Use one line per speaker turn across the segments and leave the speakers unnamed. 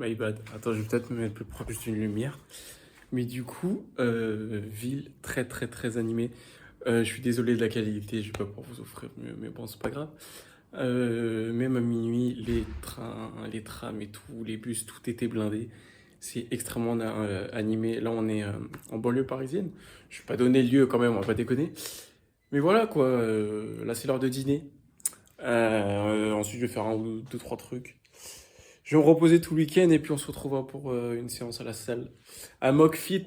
My bad. Attends, je vais peut-être me mettre plus proche d'une lumière. Mais du coup, ville très très très animée. Je suis désolé de la qualité, je vais pas pouvoir vous offrir mieux, mais bon, c'est pas grave. Même à minuit, les trains, les trams et tout, les bus, tout était blindé. C'est extrêmement animé. Là, on est en banlieue parisienne. Je vais pas donner le lieu quand même, on va pas déconner. Mais voilà quoi, là c'est l'heure de dîner. Ensuite, je vais faire un ou deux, trois trucs. Je vais me reposer tout le week-end et puis on se retrouvera pour une séance à la salle. À Mock Fit,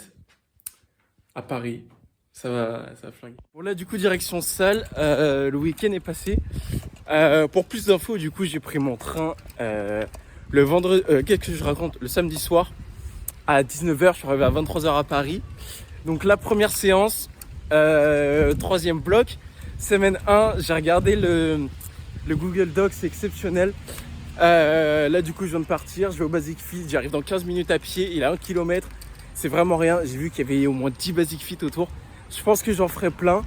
à Paris. Ça va flinguer. Bon là du coup direction salle, le week-end est passé. Pour plus d'infos du coup j'ai pris mon train le vendredi, qu'est-ce que je raconte, le samedi soir à 19h, je suis arrivé à 23h à Paris. Donc la première séance, troisième bloc, semaine 1, j'ai regardé le Google Docs, c'est exceptionnel. Là du coup je viens de partir, je vais au Basic Fit, j'arrive dans 15 minutes à pied, il a 1 km, c'est vraiment rien, j'ai vu qu'il y avait au moins 10 Basic Fit autour. Je pense que j'en ferai plein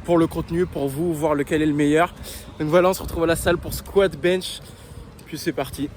pour le contenu, pour vous, voir lequel est le meilleur. Donc voilà, on se retrouve à la salle pour squat, bench, puis c'est parti.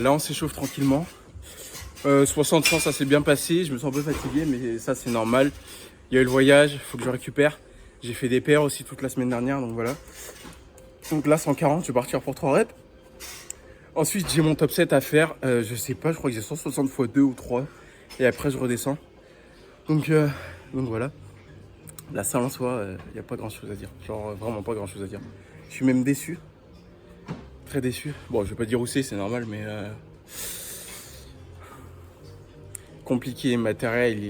Là on s'échauffe tranquillement. 60 ça s'est bien passé, je me sens un peu fatigué mais ça c'est normal. Il y a eu le voyage, il faut que je récupère. J'ai fait des paires aussi toute la semaine dernière donc voilà. Donc là 140, je vais partir pour 3 reps. Ensuite j'ai mon top 7 à faire, je sais pas, je crois que j'ai 160 x 2 ou 3. et après je redescends. Donc voilà. La salle en soi, il n'y a pas grand chose à dire. Genre vraiment pas grand chose à dire. Je suis même déçu. Très déçu. Bon, je vais pas dire où c'est normal, mais compliqué. Matériel,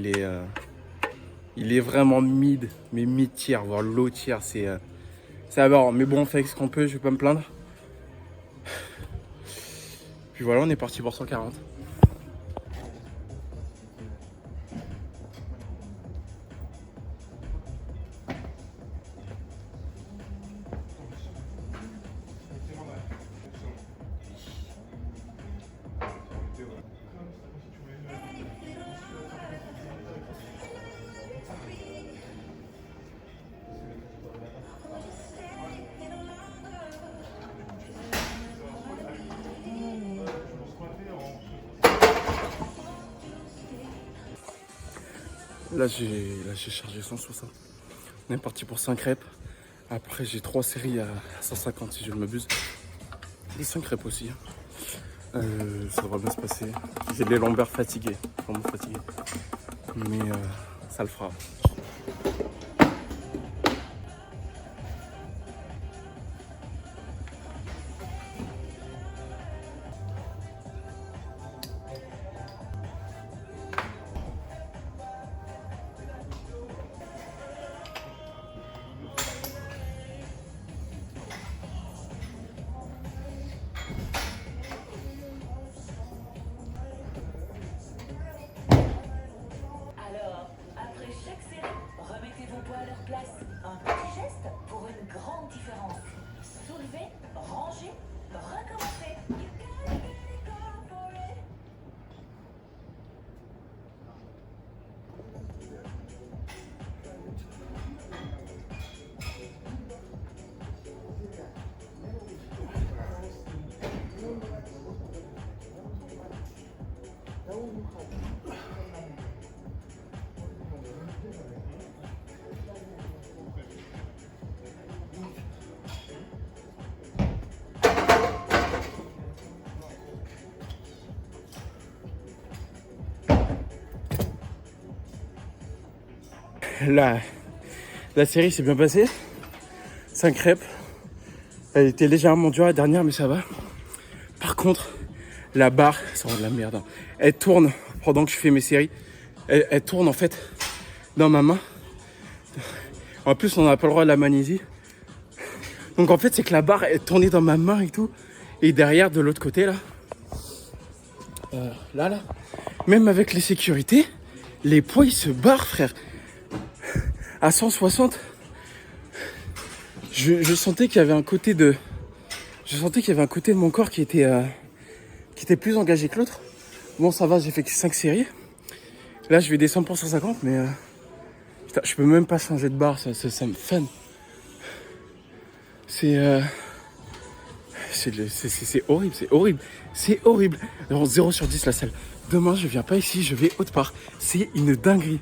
il est vraiment mid, mais mid-tier, voire low-tier. C'est aberrant. Mais bon, on fait avec ce qu'on peut, je vais pas me plaindre. Puis voilà, on est parti pour 140. Là, j'ai chargé 160. On est parti pour 5 reps. Après, j'ai 3 séries à 150 si je ne m'abuse. Les 5 reps aussi. Ça devrait bien se passer. J'ai les lombaires fatigués, vraiment fatigués. Mais ça le fera. La série s'est bien passée. 5 reps. Elle était légèrement dure la dernière, mais ça va. Par contre, la barre, ça rend de la merde. Elle tourne pendant que je fais mes séries. Elle tourne en fait dans ma main. En plus, on n'a pas le droit de la magnésie. Donc en fait, c'est que la barre est tournée dans ma main et tout. Et derrière, de l'autre côté, là. Là. Même avec les sécurités, les poids, ils se barrent, frère. À 160, je sentais qu'il y avait un côté de... Je sentais qu'il y avait un côté de mon corps qui était plus engagé que l'autre. Bon, ça va, j'ai fait que 5 séries. Là, je vais descendre pour 150, mais... putain, je peux même pas changer de barre, ça me fan. C'est horrible, c'est horrible. C'est horrible. Alors, 0 sur 10 la salle. Demain, je viens pas ici, je vais autre part. C'est une dinguerie.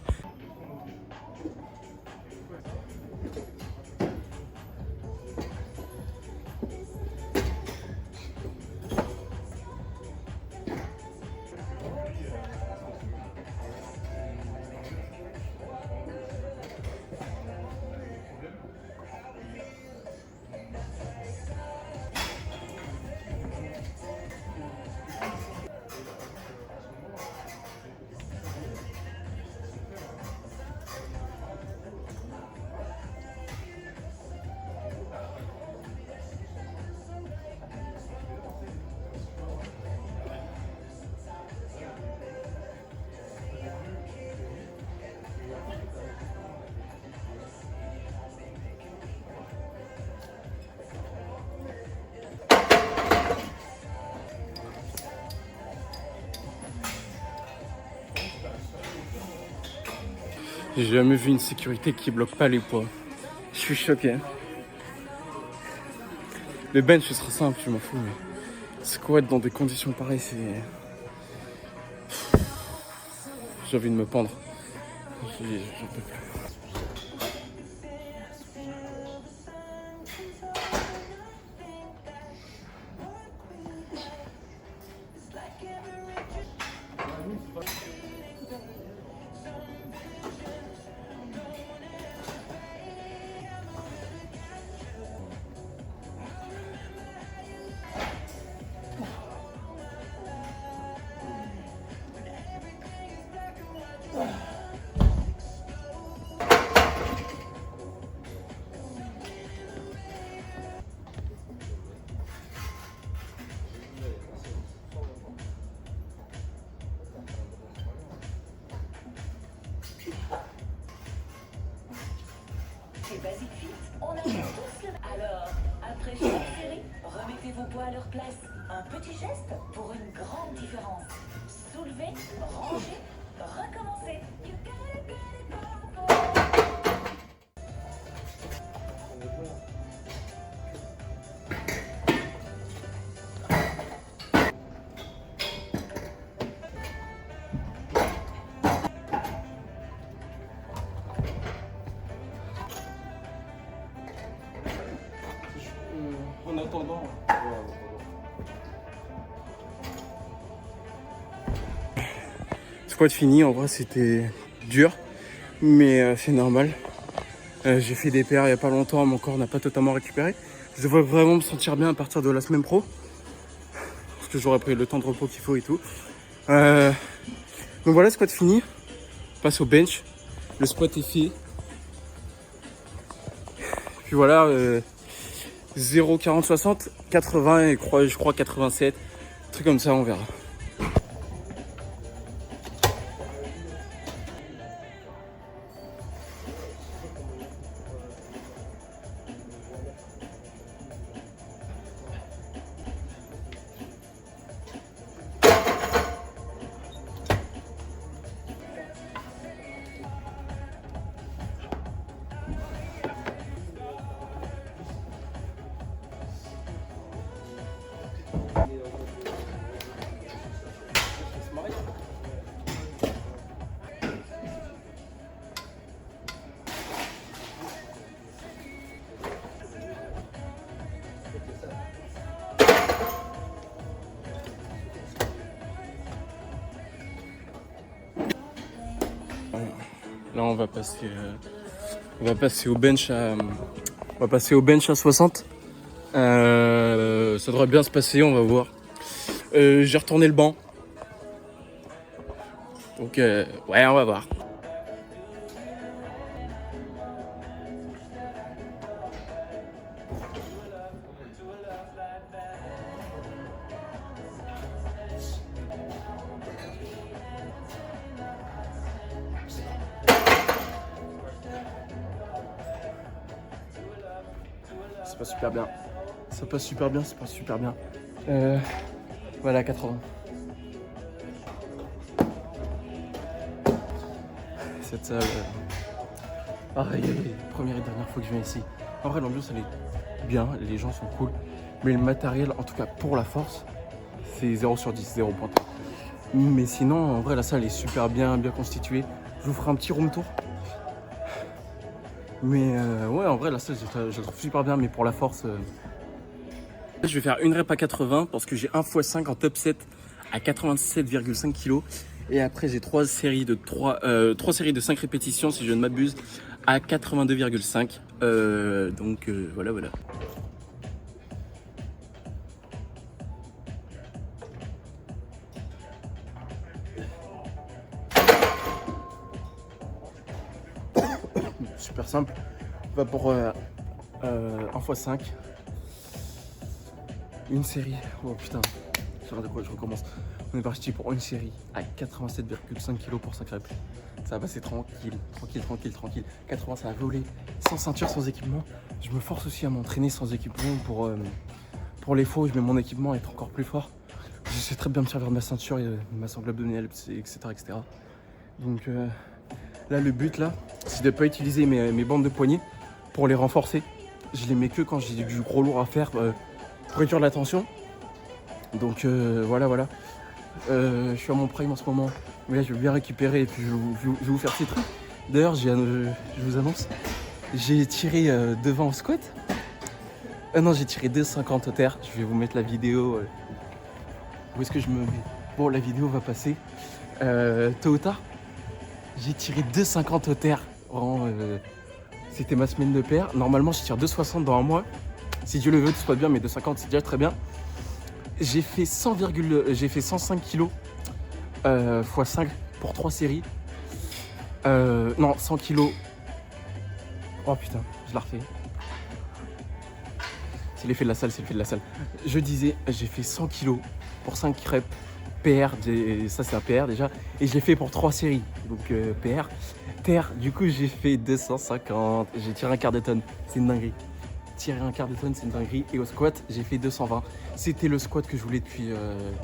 J'ai jamais vu une sécurité qui bloque pas les poids. Je suis choqué. Le bench, ce sera simple, je m'en fous. Mais squat dans des conditions pareilles, c'est... J'ai envie de me pendre. J'en peux plus.
Alors, après chaque série, remettez vos poids à leur place. Un petit geste pour une grande différence. Soulevez, rangez, recommencez. You gotta get it powerful.
En attendant. Squat fini, en vrai c'était dur, mais c'est normal. J'ai fait des paires il n'y a pas longtemps, mon corps n'a pas totalement récupéré. Je devrais vraiment me sentir bien à partir de la semaine pro, parce que j'aurai pris le temps de repos qu'il faut et tout. Donc voilà, squat fini. On passe au bench. Le squat est fait. Puis voilà, 0, 40, 60, 80 et je crois 87. Un truc comme ça, on verra. Là, on va passer au bench à 60. Ça devrait bien se passer, on va voir. J'ai retourné le banc. Donc, ouais, on va voir. C'est pas super bien. Ça passe super bien, c'est pas super bien. Voilà, 80. Cette salle. Pareil, première et dernière fois que je viens ici. En vrai, l'ambiance elle est bien, les gens sont cool. Mais le matériel, en tout cas pour la force, c'est 0 sur 10, 0 point. Mais sinon, en vrai, la salle est super bien constituée. Je vous ferai un petit room tour. Mais ouais, en vrai, la salle, je la trouve super bien, mais pour la force. Je vais faire une rep à 80 parce que j'ai 1 x 5 en top 7 à 87,5 kg. Et après, j'ai 3 séries de 5 répétitions, si je ne m'abuse, à 82,5. Donc voilà. Super simple. On va pour 1 x 5. Une série. Oh putain. De quoi je recommence. On est parti pour une série à 87,5 kg pour 5 reps. Ça va passer tranquille. 80, ça va voler. Sans ceinture, sans équipement. Je me force aussi à m'entraîner sans équipement pour les faux. Je mets mon équipement à être encore plus fort. Je sais très bien me servir de ma ceinture et de ma sangle abdominale, etc. Donc là, le but, là, c'est de ne pas utiliser mes bandes de poignets pour les renforcer. Je les mets que quand j'ai du gros lourd à faire pour réduire la tension. Donc voilà. Je suis à mon prime en ce moment. Mais là, je vais bien récupérer et puis je vais vous faire ces trucs. D'ailleurs, je vous annonce, j'ai tiré devant au squat. Non, j'ai tiré 2,50 au terre. Je vais vous mettre la vidéo. Où est-ce que je me mets? Bon, la vidéo va passer tôt ou tard. J'ai tiré 2,50 au terre. Vraiment, c'était ma semaine de paire. Normalement, je tire 2,60 dans un mois. Si Dieu le veut, tout se passe bien, mais 2,50 c'est déjà très bien. J'ai fait 105 kg x 5 pour 3 séries. Non, 100 kg. Oh putain, je la refais. C'est l'effet de la salle, Je disais, j'ai fait 100 kg pour 5 reps. PR, ça c'est un PR déjà. Et je l'ai fait pour 3 séries. Donc PR. Terre, du coup j'ai fait 250. J'ai tiré un quart de tonne. C'est une dinguerie. tirer un quart de tonne, c'est une dinguerie. Et au squat, j'ai fait 220. C'était le squat que je voulais depuis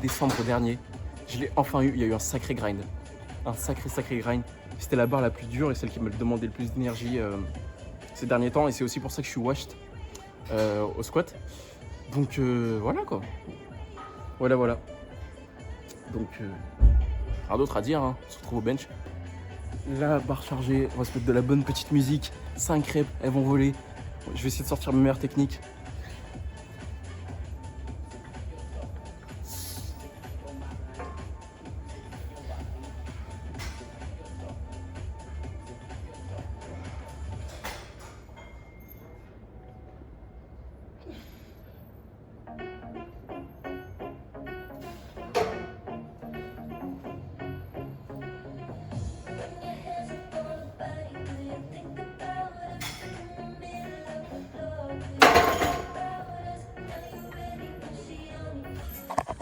décembre dernier. Je l'ai enfin eu, il y a eu un sacré grind. Un sacré grind. C'était la barre la plus dure et celle qui me demandait le plus d'énergie ces derniers temps. Et c'est aussi pour ça que je suis washed au squat. Donc voilà quoi. Voilà. Donc rien d'autre à dire, hein. On se retrouve au bench. La barre chargée, on va se mettre de la bonne petite musique. 5 reps, elles vont voler. Je vais essayer de sortir mes meilleures techniques.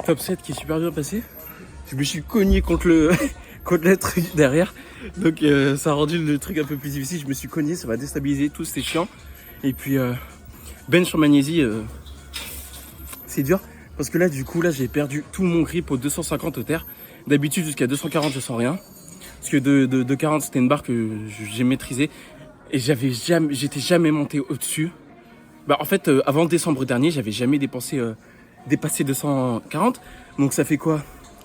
Top 7 qui est super bien passé. Je me suis cogné contre le contre le truc derrière. Donc ça a rendu le truc un peu plus difficile. Je me suis cogné, ça m'a déstabilisé, tout c'était chiant. Et puis bench sur magnésie, c'est dur. Parce que là du coup j'ai perdu tout mon grip au 250 au terre. D'habitude jusqu'à 240 je sens rien. Parce que de 240 c'était une barre que j'ai maîtrisée. Et j'étais jamais monté au-dessus. Bah en fait avant décembre dernier j'avais jamais dépassé 240. Donc ça fait quoi?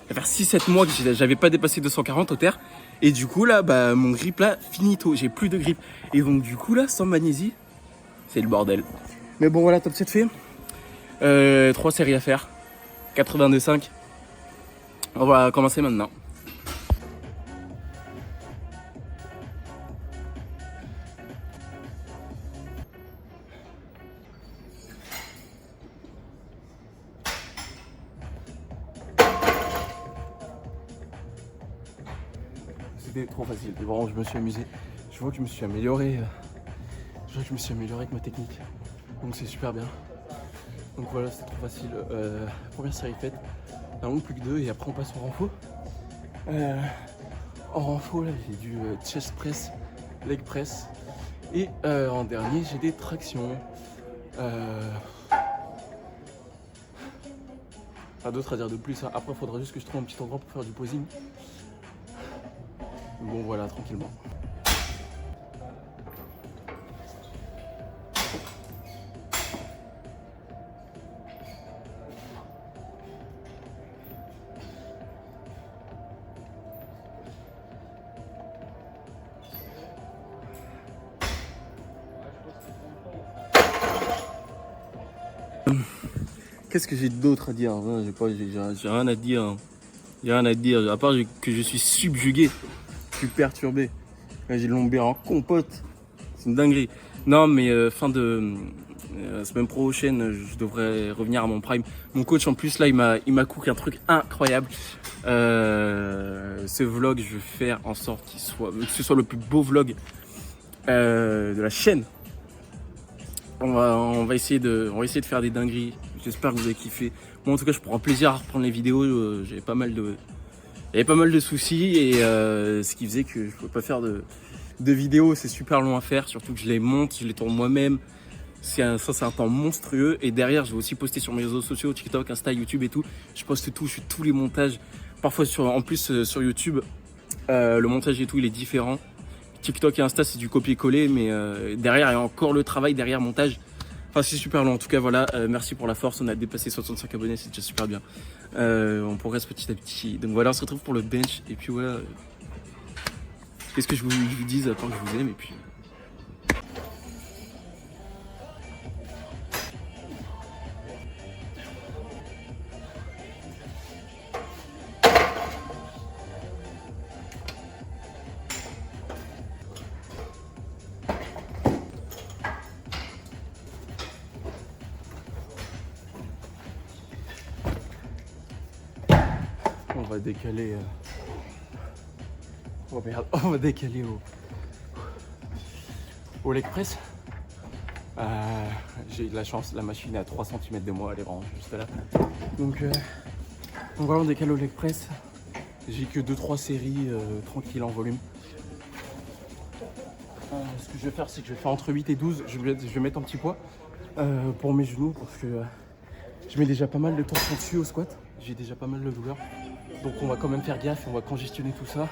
Ça fait 6-7 mois que j'avais pas dépassé 240 au terre. Et du coup là, bah mon grip là, finito, j'ai plus de grip. Et donc du coup là, sans magnésie, c'est le bordel. Mais bon voilà, top 7 fait. 3 séries à faire. 82,5. On va commencer maintenant. C'était trop facile, vraiment je me suis amusé. Je vois que je me suis amélioré. Avec ma technique. Donc c'est super bien. Donc voilà, c'était trop facile. Première série faite. Il en manque plus que 2 et après on passe au renfo. En renfo là j'ai du chest press, leg press. Et en dernier j'ai des tractions. Pas d'autres à dire de plus. Hein. Après il faudra juste que je trouve un petit endroit pour faire du posing. Bon voilà, tranquillement. Qu'est-ce que j'ai d'autre à dire? J'ai rien à dire. J'ai rien à dire, à part que je suis subjugué. Je suis perturbé. Là, j'ai le lombaire en compote. C'est une dinguerie. Non, mais fin de semaine prochaine, je devrais revenir à mon prime. Mon coach, en plus, là, il m'a coupé un truc incroyable. Ce vlog, je vais faire en sorte que ce soit le plus beau vlog de la chaîne. On va essayer de faire des dingueries. J'espère que vous avez kiffé. Moi, en tout cas, je prends plaisir à reprendre les vidéos. J'avais pas mal de soucis et ce qui faisait que je pouvais pas faire de vidéos. C'est super long à faire, surtout que je les monte, je les tourne moi-même. C'est un temps monstrueux. Et derrière, je vais aussi poster sur mes réseaux sociaux, TikTok, Insta, YouTube et tout. Je poste tout, je fais tous les montages. Parfois, en plus sur YouTube, le montage et tout, il est différent. TikTok et Insta, c'est du copier-coller, mais derrière, il y a encore le travail derrière montage. Enfin, c'est super long. En tout cas, voilà, merci pour la force. On a dépassé 65 abonnés, c'est déjà super bien. On progresse petit à petit. Donc voilà, on se retrouve pour le bench. Et puis voilà. Qu'est-ce que je vous dise à part que je vous aime et puis. On va décaler. Oh merde, on va décaler au leg press. J'ai eu de la chance, la machine est à 3 cm de moi, elle est vraiment juste là. Donc voilà, on décale au leg press. J'ai que 2-3 séries tranquilles en volume. Ce que je vais faire, c'est que je vais faire entre 8 et 12. Je vais mettre un petit poids. pour mes genoux parce que je mets déjà pas mal de tension dessus au squat. J'ai déjà pas mal de douleur. Donc on va quand même faire gaffe, on va congestionner tout ça.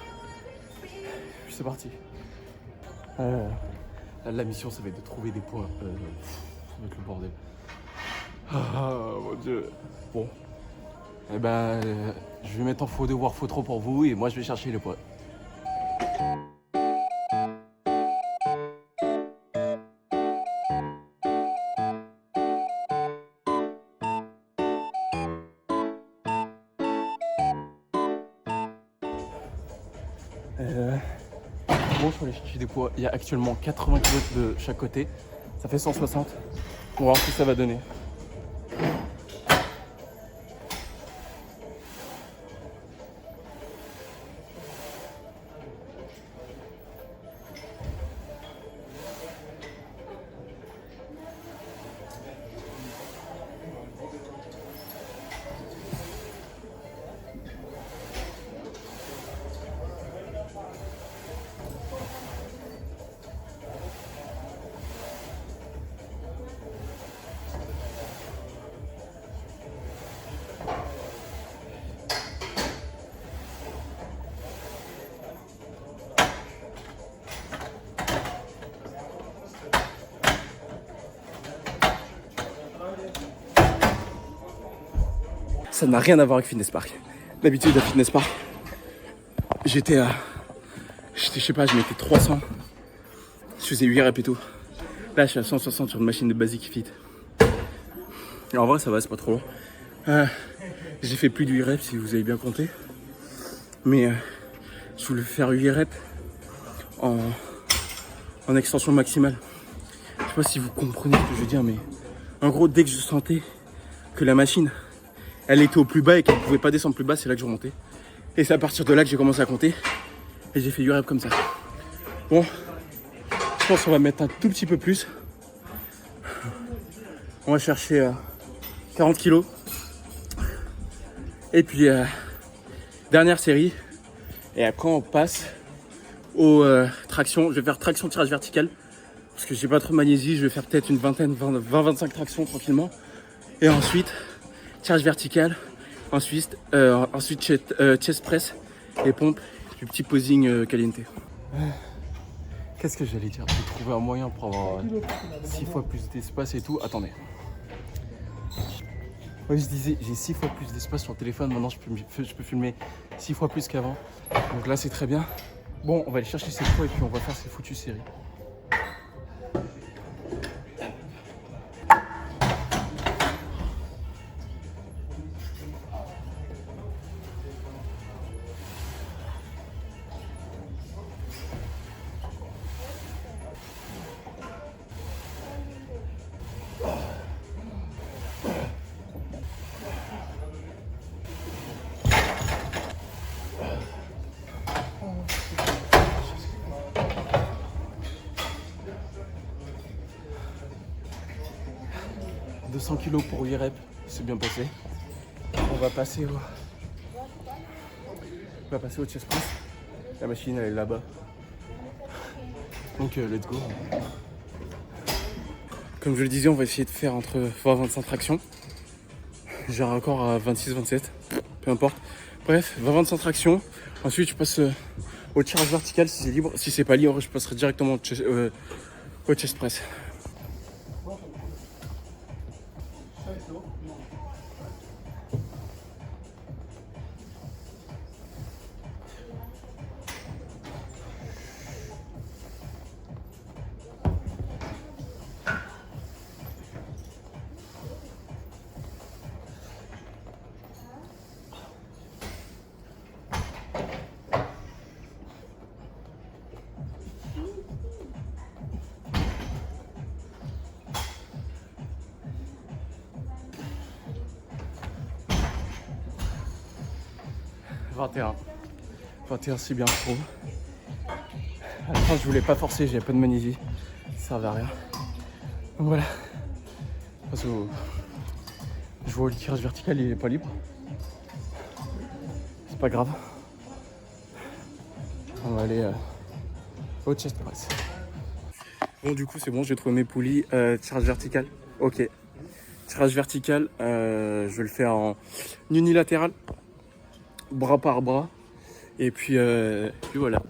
Puis c'est parti. La mission, ça va être de trouver des poids. Ça va être le bordel. Ah mon dieu. Bon. Eh ben, je vais mettre en faux devoir, faux trop pour vous et moi je vais chercher les poids. Bon, je suis allé chercher des poids. Il y a actuellement 80 kg de chaque côté. Ça fait 160. On va voir ce que ça va donner. Ça n'a rien à voir avec Fitness Park. D'habitude à Fitness Park, j'étais je sais pas, je mettais 300. Je faisais 8 reps et tout. Là, je suis à 160 sur une machine de Basic Fit. Et en vrai, ça va, c'est pas trop long. J'ai fait plus de 8 reps si vous avez bien compté. Mais je voulais faire 8 reps en extension maximale. Je sais pas si vous comprenez ce que je veux dire, mais en gros, dès que je sentais que la machine elle était au plus bas et qu'elle ne pouvait pas descendre plus bas, c'est là que je remontais. Et c'est à partir de là que j'ai commencé à compter. Et j'ai fait 8 reps comme ça. Bon, je pense qu'on va mettre un tout petit peu plus. On va chercher 40 kilos. Et puis, dernière série. Et après, on passe aux tractions. Je vais faire traction tirage vertical. Parce que j'ai pas trop de magnésie. Je vais faire peut-être une vingtaine, 20-25 tractions tranquillement. Et ensuite, tirage vertical, ensuite chest press et pompe, puis petit posing caliente. Qu'est-ce que j'allais dire? J'ai trouvé un moyen pour avoir 6 fois plus d'espace et tout. Attendez. Ouais, je disais, j'ai 6 fois plus d'espace sur le téléphone. Maintenant, je peux filmer 6 fois plus qu'avant. Donc là, c'est très bien. Bon, on va aller chercher ces poids et puis on va faire ces foutues séries. « 200 kg pour 8 reps, c'est bien passé. On va passer au chest press. La machine elle est là-bas. Donc let's go. Comme je le disais, on va essayer de faire entre 20 et 25 tractions. J'ai un record à 26-27, peu importe. Bref, 20-25 tractions. Ensuite, je passe au tirage vertical si c'est libre. Si c'est pas libre, je passerai directement au chest press. « 21, c'est bien, je trouve. À la fin, je voulais pas forcer, j'avais pas de magnésie. Ça servait à rien. Donc voilà. Je vois le tirage vertical, il est pas libre. C'est pas grave. On va aller au chest press. Bon, du coup, c'est bon, j'ai trouvé mes poulies. Tirage vertical. Ok. Tirage vertical, je vais le faire en unilatéral, bras par bras. Et puis voilà.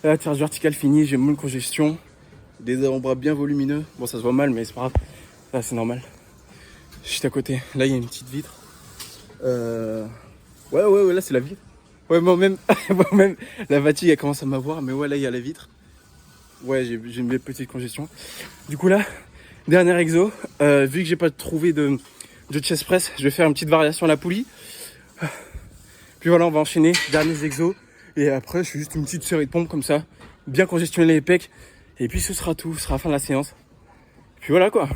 Là, tirage vertical fini, j'ai moins de congestion. Des avant-bras bien volumineux. Bon, ça se voit mal, mais c'est pas grave. Là, c'est normal. Juste à côté. Là, il y a une petite vitre. Ouais, là, c'est la vitre. Ouais, moi-même, la fatigue, elle commence à m'avoir. Mais ouais, là, il y a la vitre. Ouais, j'ai une petite congestion. Du coup, là, dernier exo. Vu que j'ai pas trouvé de chest press, je vais faire une petite variation à la poulie. Puis voilà, on va enchaîner. Derniers exos. Et après, je fais juste une petite série de pompes comme ça. Bien congestionner les pecs. Et puis, ce sera tout. Ce sera la fin de la séance. Puis voilà, quoi.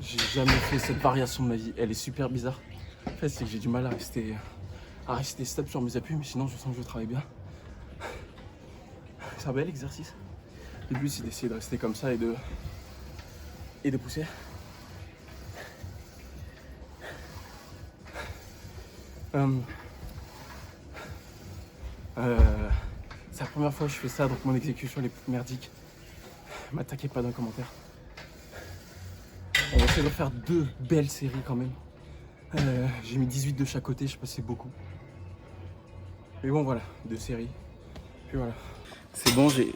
J'ai jamais fait cette variation de ma vie. Elle est super bizarre. En fait, c'est que j'ai du mal à rester stable sur mes appuis, mais sinon, je sens que je travaille bien. C'est un bel exercice. Le but, c'est d'essayer de rester comme ça et de pousser. C'est la première fois que je fais ça, donc mon exécution elle est merdique. M'attaquez pas dans les commentaires. On va essayer de faire 2 belles séries quand même. J'ai mis 18 de chaque côté, je sais pas si c'est beaucoup. Mais bon voilà, 2 séries. Puis voilà. C'est bon, j'ai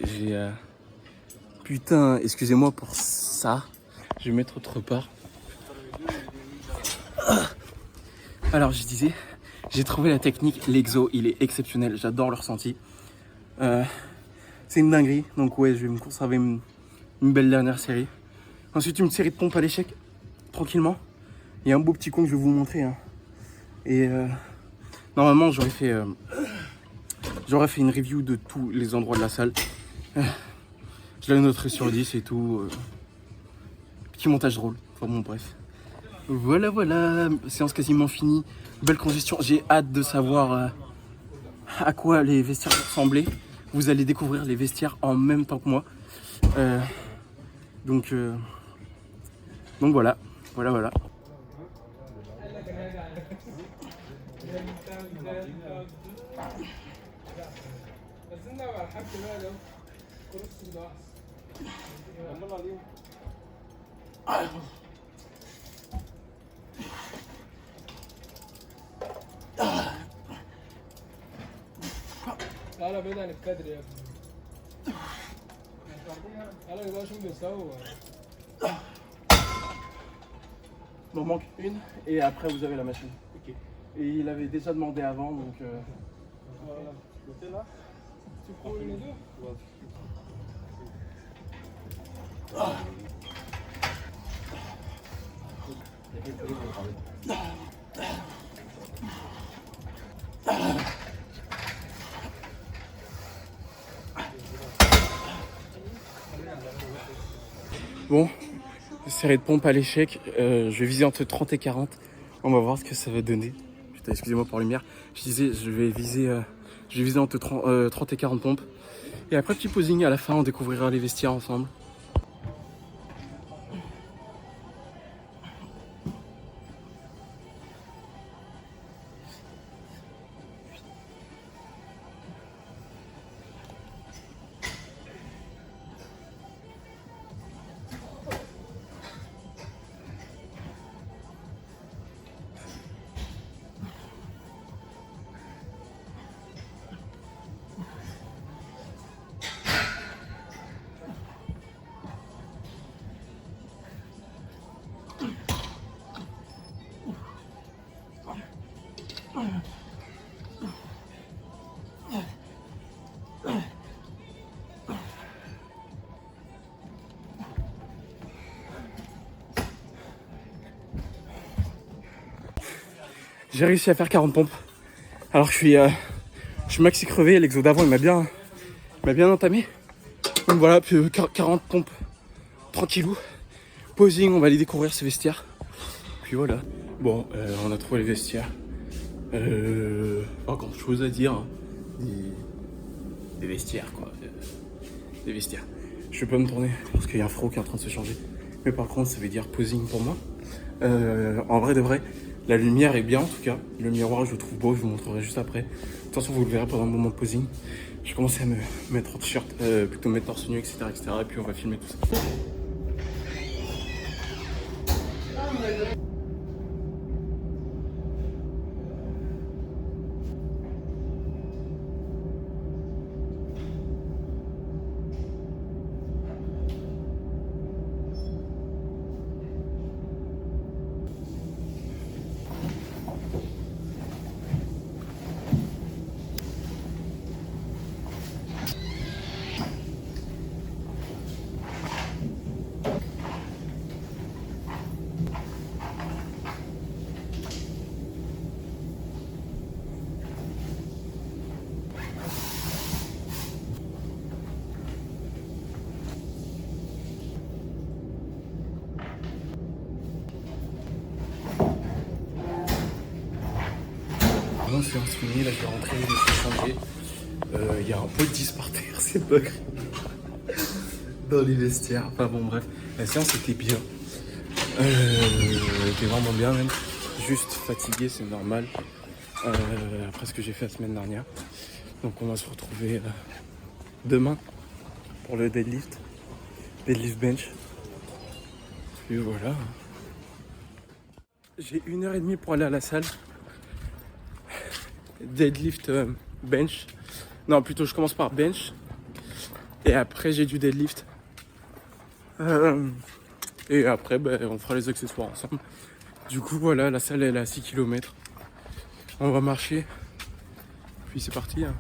putain, excusez-moi pour ça. Je vais mettre autre part. Alors je disais, j'ai trouvé la technique, l'exo, il est exceptionnel, j'adore le ressenti. C'est une dinguerie, donc ouais, je vais me conserver une belle dernière série. Ensuite une série de pompes à l'échec, tranquillement. Il y a un beau petit con que je vais vous montrer. Hein. Et normalement j'aurais fait une review de tous les endroits de la salle. Je la noterai sur 10 et tout. Petit montage drôle, enfin bon bref. Voilà, séance quasiment finie. Belle congestion, j'ai hâte de savoir à quoi les vestiaires ressemblaient. Vous allez découvrir les vestiaires en même temps que moi. Donc voilà.
تعالى بعيد عن الكادر يا ابني. تعالى بقى شوف بيسوي.
Il m'en manque une et après vous avez la machine. Okay. Et il avait déjà demandé avant donc.
Voilà. Côté là. Tu prends une et deux.
Bon, série de pompes à l'échec, je vais viser entre 30 et 40. On va voir ce que ça va donner. Putain, excusez-moi pour la lumière. Je disais, je vais viser entre 30 et 40 pompes. Et après, petit posing à la fin, on découvrira les vestiaires ensemble. J'ai réussi à faire 40 pompes. Alors que je suis maxi crevé. L'exo d'avant il m'a bien entamé. Donc voilà, puis 40 pompes tranquillou. Posing, on va aller découvrir ce vestiaire. Puis voilà. Bon, on a trouvé les vestiaires. Pas grand chose à dire. Hein. Des vestiaires quoi. Des vestiaires. Je vais pas me tourner parce qu'il y a un fro qui est en train de se changer. Mais par contre, ça veut dire posing pour moi. En vrai de vrai, la lumière est bien en tout cas. Le miroir, je le trouve beau, je vous montrerai juste après. De toute façon, vous le verrez pendant le moment de posing. Je commence à me mettre en t-shirt, plutôt me mettre torse nu, etc., etc. Et puis on va filmer tout ça. Bon, séance finie, là je vais rentrer, je me suis changé. Il y a un pot de 10 par terre, c'est pas grave. Dans les vestiaires. Enfin bon, bref, la séance était bien. Elle était vraiment bien même. Juste fatigué, c'est normal. Après ce que j'ai fait la semaine dernière. Donc on va se retrouver demain pour le deadlift. Deadlift bench. Et voilà. J'ai 1h30 pour aller à la salle. Deadlift bench. Non, plutôt je commence par bench. Et après j'ai du deadlift. Et après on fera les accessoires ensemble. Du coup voilà, la salle elle est à 6 km. On va marcher. Puis c'est parti. Hein.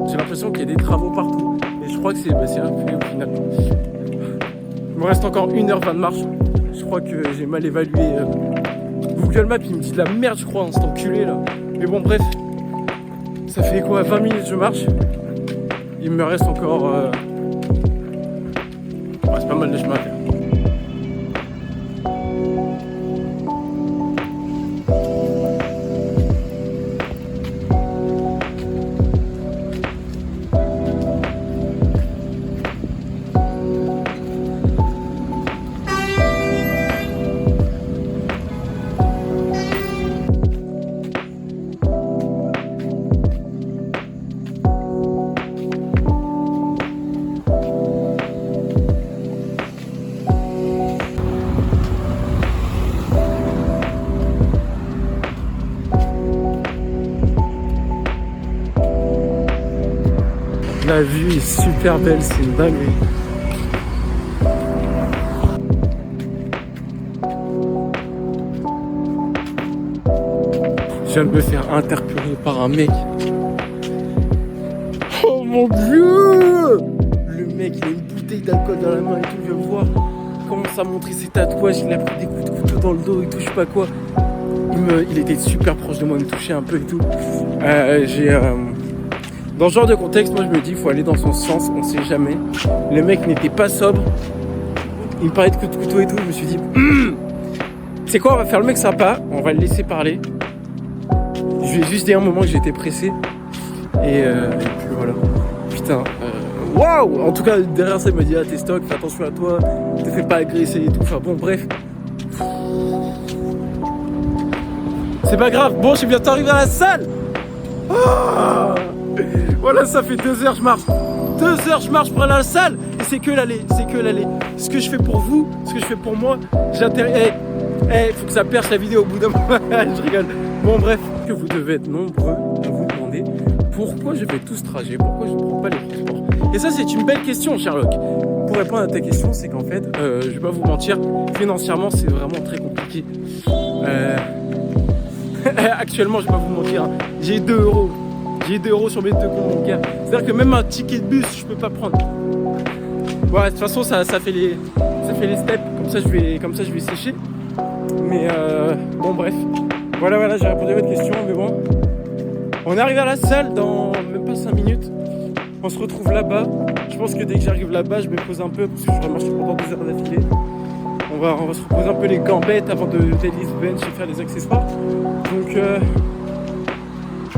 J'ai l'impression qu'il y a des travaux partout. Et je crois que c'est un fait au final. Il me reste encore 1h20 de marche. Je crois que j'ai mal évalué. Google Maps, il me dit de la merde, je crois, hein, cet enculé là. Mais bon, bref. Ça fait quoi, 20 minutes que je marche. Il me reste encore... Ouais, c'est pas mal de chemin à faire. La vue est super belle, c'est une dinguerie. Je viens de me faire interpeller par un mec. Oh mon dieu! Le mec il a une bouteille d'alcool dans la main et tout, viens me voir. commence à montrer ses tatouages, il a pris des coups de couteau dans le dos et tout, je sais pas quoi. Il était super proche de moi, il me touchait un peu et tout. Dans ce genre de contexte, moi je me dis, il faut aller dans son sens, on sait jamais. Le mec n'était pas sobre. Il me parlait de coups de couteau et tout, je me suis dit, c'est quoi, on va faire le mec sympa, on va le laisser parler. Je lui ai juste dit à un moment que j'étais pressé. Et puis voilà. Putain. Waouh! En tout cas, derrière ça, il m'a dit, ah, t'es stock, fais attention à toi, te fais pas agresser et tout. Enfin bon, bref. C'est pas grave. Bon, je suis bientôt arrivé à la salle. Oh, voilà, ça fait 2 heures, je marche. 2 heures, je marche pour aller à la salle. Et c'est que l'aller, c'est que l'aller. Ce que je fais pour vous, ce que je fais pour moi, j'intéresse. Faut que ça perche la vidéo au bout d'un moment. Je rigole. Bon, bref, que vous devez être nombreux à vous demander pourquoi je fais tout ce trajet, pourquoi je ne prends pas les transports. Et ça, c'est une belle question, Sherlock. Pour répondre à ta question, c'est qu'en fait, je vais pas vous mentir, financièrement, c'est vraiment très compliqué. Actuellement, je vais pas vous mentir, hein, j'ai 2 euros. J'ai 2 euros sur mes 2 comptes bancaires. C'est-à-dire que même un ticket de bus, je peux pas prendre. Ouais, de toute façon, ça fait les steps. Comme ça, je vais sécher. Mais bon, bref. Voilà, j'ai répondu à votre question. Mais bon, on est arrivé à la salle dans même pas 5 minutes. On se retrouve là-bas. Je pense que dès que j'arrive là-bas, je me pose un peu parce que je remarche pendant 2 heures d'affilée. On va se reposer un peu les gambettes avant d'aller se bench et faire les accessoires.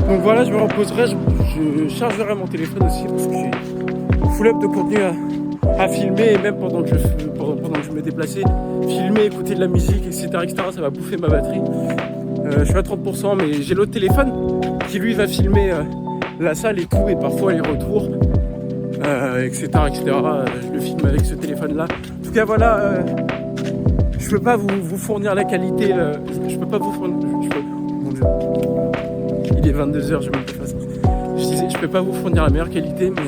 Donc voilà, je me reposerai, je chargerai mon téléphone aussi parce que j'ai full up de contenu à filmer et même pendant que je me déplaçais, filmer, écouter de la musique, etc. Ça va bouffer ma batterie. Je suis à 30%, mais j'ai l'autre téléphone qui lui va filmer la salle et tout, et parfois les retours, etc. Je le filme avec ce téléphone-là. En tout cas, voilà, je peux pas vous fournir la qualité. Je peux pas vous fournir. Mon Dieu. Il est 22h, je vais me faire ça. Je disais, je peux pas vous fournir la meilleure qualité, mais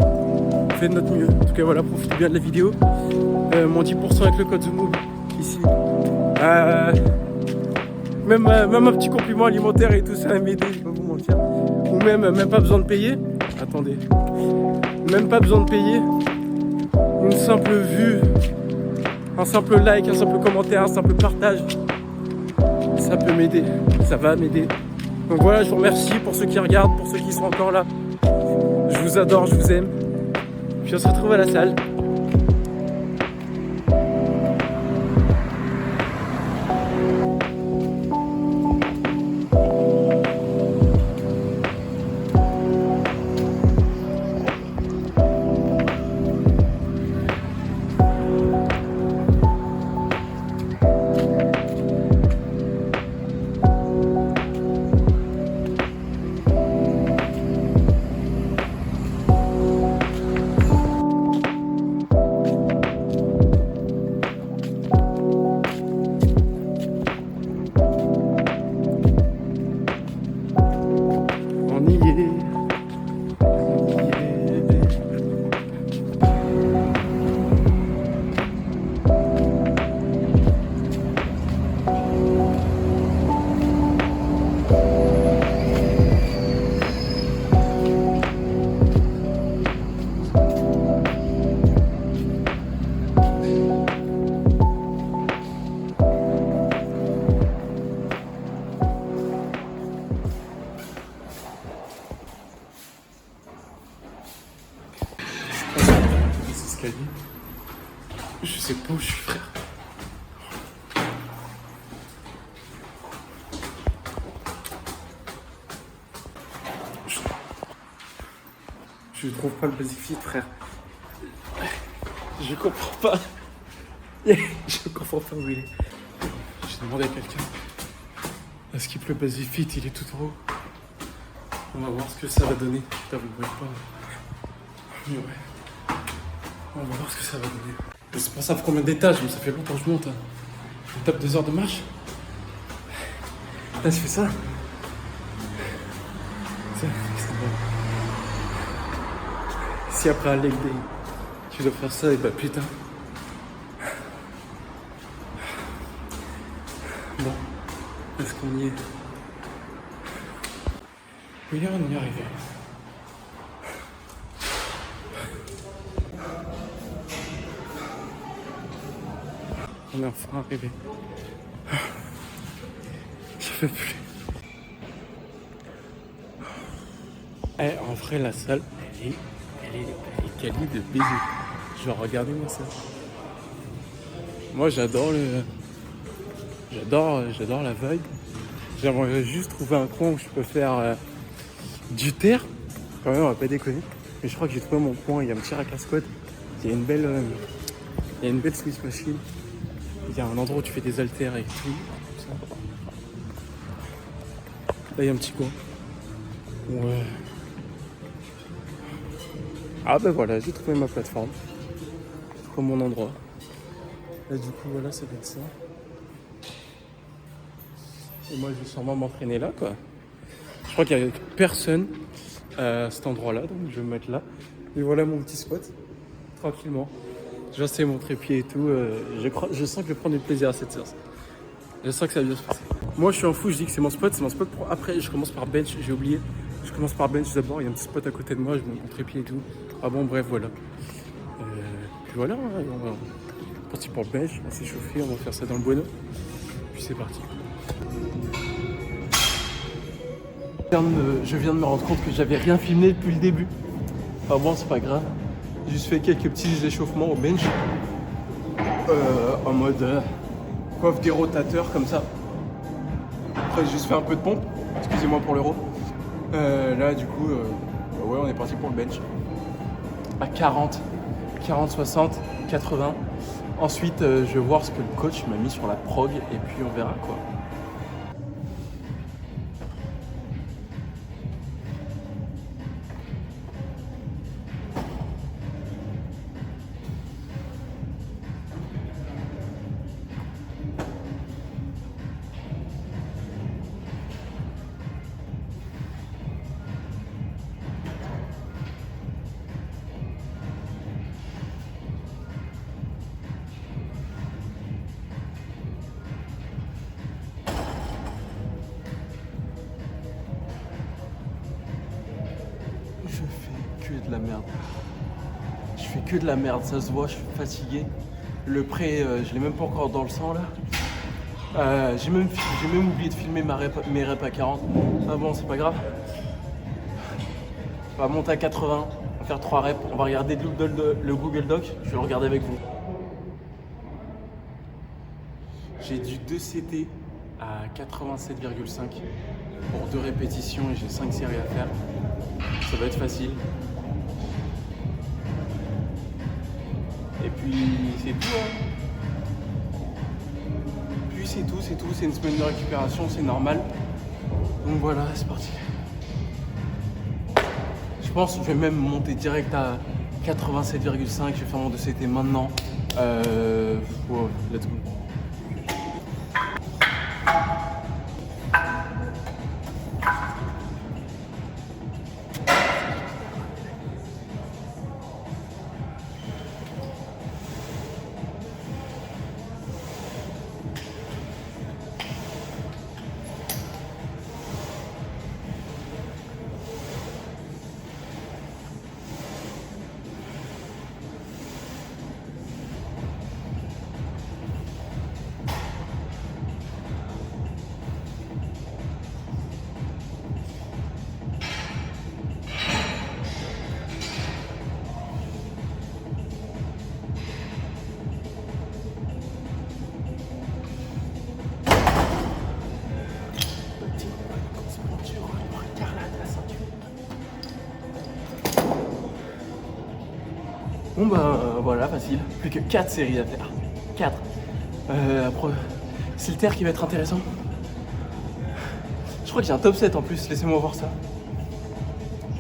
on fait de notre mieux. En tout cas, voilà, profitez bien de la vidéo. Mon 10% avec le code ZOOMOVE ici. Même un petit compliment alimentaire et tout ça va m'aider, je vais pas vous mentir. Ou même pas besoin de payer. Attendez. Même pas besoin de payer. Une simple vue, un simple like, un simple commentaire, un simple partage. Ça peut m'aider. Ça va m'aider. Donc voilà, je vous remercie pour ceux qui regardent, pour ceux qui sont encore là. Je vous adore, je vous aime. Puis on se retrouve à la salle. Je sais pas où je suis, frère. Je trouve pas le basic fit, frère. Je comprends pas. Je comprends pas où il est. J'ai demandé à quelqu'un. Est-ce qu'il pleut basic fit? Il est tout en haut. On va voir ce que ça va donner. Putain, vous ne voyez pas. Mais ouais. On va voir ce que ça va donner. Je sais pas ça fait combien d'étages, mais ça fait longtemps que je monte. Je tape 2 heures de marche. Là, je fais ça. Si après un leg day, tu dois faire ça, et bah putain. Bon, est-ce qu'on y est? Oui, là, on y est arrivé. On est enfin arrivé. Je peux plus. En vrai, la salle, elle est quali de baiser. Genre, regardez-moi ça. Moi, j'adore la vibe. J'aimerais juste trouver un coin où je peux faire du terre. Quand même, on va pas déconner. Mais je crois que j'ai trouvé mon coin. Il y a un petit rack à squat. Il y a une belle Swiss machine. Il y a un endroit où tu fais des haltères et tout. Comme ça. Là, il y a un petit coin. Ouais. Ah ben voilà, j'ai trouvé ma plateforme. J'ai trouvé mon endroit. Là, du coup, voilà, ça doit être ça. Et moi, je vais sûrement m'entraîner là, quoi. Je crois qu'il n'y a personne à cet endroit-là, donc je vais me mettre là. Et voilà mon petit squat, tranquillement. J'essaie mon trépied et tout. Je sens que je vais prendre du plaisir à cette séance. Je sens que ça va bien se passer. Moi, je suis un fou, je dis que c'est mon spot pour après. Je commence par bench, j'ai oublié. Je commence par bench d'abord, il y a un petit spot à côté de moi, je monte mon trépied et tout. Ah bon, bref, voilà. Puis voilà, on va partir pour le bench, on va s'échauffer, on va faire ça dans le bueno. Puis c'est parti. Je viens de me rendre compte que j'avais rien filmé depuis le début. Enfin bon, c'est pas grave. J'ai juste fait quelques petits échauffements au bench. En mode coiffe des rotateurs comme ça. Après, j'ai juste fait un peu de pompe. Excusez-moi pour l'euro. Là, du coup, ouais, on est parti pour le bench. À 40, 60, 80. Ensuite, je vais voir ce que le coach m'a mis sur la prog et puis on verra quoi. De la merde. Je fais que de la merde, ça se voit, je suis fatigué. Le pré, je l'ai même pas encore dans le sang là. J'ai même oublié de filmer mes reps à 40. Ah bon, c'est pas grave. On va monter à 80, on va faire 3 reps, on va regarder le Google Doc, je vais le regarder avec vous. J'ai du 2CT à 87,5 pour 2 répétitions et j'ai 5 séries à faire. Ça va être facile. Et puis c'est tout. Puis c'est tout. C'est une semaine de récupération, c'est normal. Donc voilà, c'est parti. Je pense que je vais même monter direct à 87,5. Je vais faire mon 2CT maintenant. Wow, let's go. Bon bah voilà, facile. Plus que 4 séries à faire. 4. Après, c'est le terre qui va être intéressant. Je crois que j'ai un top 7 en plus, laissez-moi voir ça.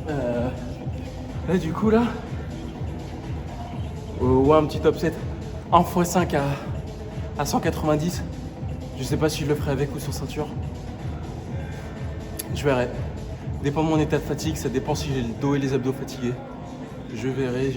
Là du coup là. Ouais, un petit top 7. 1 x 5 à 190. Je sais pas si je le ferai avec ou sans ceinture. Je verrai. Dépend de mon état de fatigue, ça dépend si j'ai le dos et les abdos fatigués. Je verrai.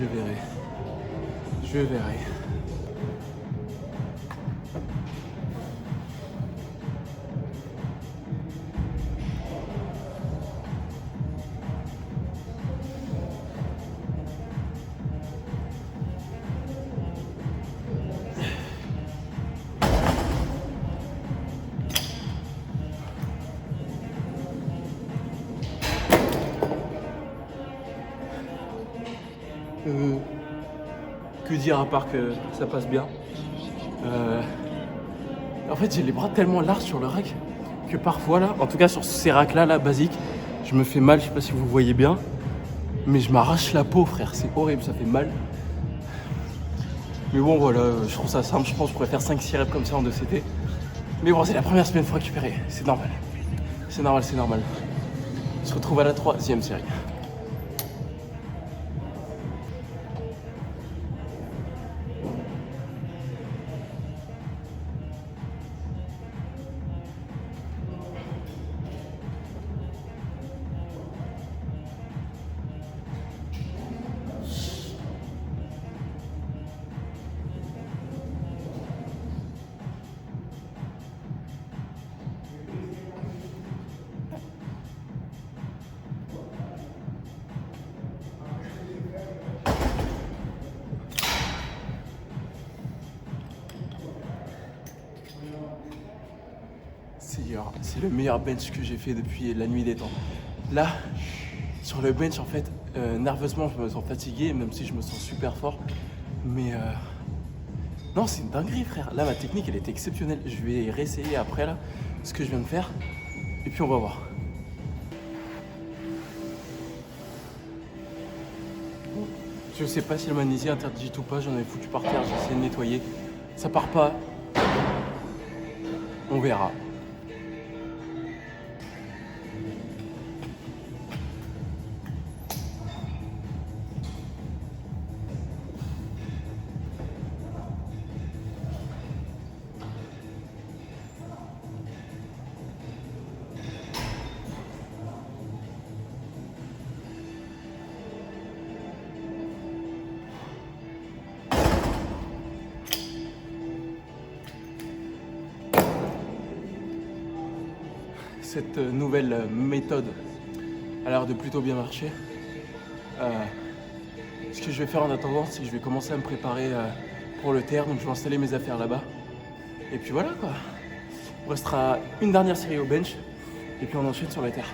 Que dire à part que ça passe bien. En fait, j'ai les bras tellement larges sur le rack que parfois là, en tout cas sur ces racks là, basiques, je me fais mal, je sais pas si vous voyez bien, mais je m'arrache la peau, frère, c'est horrible, ça fait mal. Mais bon, voilà, je trouve ça simple, je pense que je pourrais faire 5-6 reps comme ça en 2CT. Mais bon, c'est la première semaine, faut récupérer, c'est normal. C'est normal, c'est normal. On se retrouve à la 3e série. C'est le meilleur bench que j'ai fait depuis la nuit des temps. Là, sur le bench, en fait, nerveusement, je me sens fatigué, même si je me sens super fort. Mais non, c'est une dinguerie, frère. Là, ma technique, elle était exceptionnelle. Je vais réessayer après, là, ce que je viens de faire. Et puis, on va voir. Je sais pas si le magnésie est interdit ou pas. J'en ai foutu par terre, j'ai essayé de nettoyer. Ça part pas. On verra. Cette nouvelle méthode a l'air de plutôt bien marcher. Ce que je vais faire en attendant, c'est que je vais commencer à me préparer pour le terre, donc je vais installer mes affaires là-bas. Et puis voilà quoi. Il restera une dernière série au bench, et puis on enchaîne sur la terre.